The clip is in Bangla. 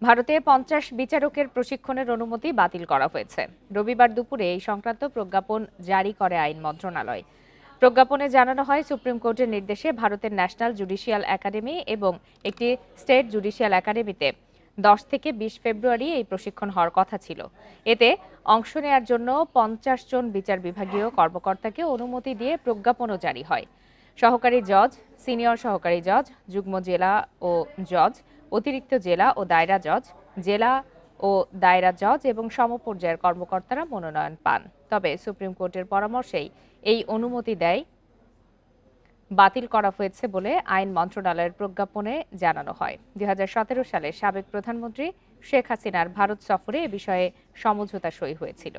ভারতে ৫০ বিচারকের প্রশিক্ষণের অনুমতি বাতিল করা হয়েছে। রবিবার দুপুরে এই সংক্রান্ত প্রজ্ঞাপন জারি করে আইন মন্ত্রণালয়। প্রজ্ঞাপনে জানানো হয়, সুপ্রিম কোর্টের নির্দেশে ভারতের ন্যাশনাল জুডিশিয়াল একাডেমি এবং একটি স্টেট জুডিশিয়াল একাডেমিতে ১০ থেকে ২০ ফেব্রুয়ারি এই প্রশিক্ষণ হওয়ার কথা ছিল। এতে অংশ নেয়ার জন্য ৫০ জন বিচার বিভাগীয় কর্মকর্তাকে অনুমতি দিয়ে প্রজ্ঞাপনও জারি হয়। সহকারী জজ, সিনিয়র সহকারী জজ, যুগ্ম জেলা ও জজ, অতিরিক্ত জেলা ও দায়রা জজ, জেলা ও দায়রা জজ এবং সমপর্যায়ের কর্মকর্তারা মনোনয়ন পান। তবে সুপ্রিম কোর্টের পরামর্শেই এই অনুমতি বাতিল করা হয়েছে বলে আইন মন্ত্রণালয়ের প্রজ্ঞাপনে জানানো হয়। ২০১৭ সালে সাবেক প্রধানমন্ত্রী শেখ হাসিনার ভারত সফরে এ বিষয়ে সমঝোতা সই হয়েছিল।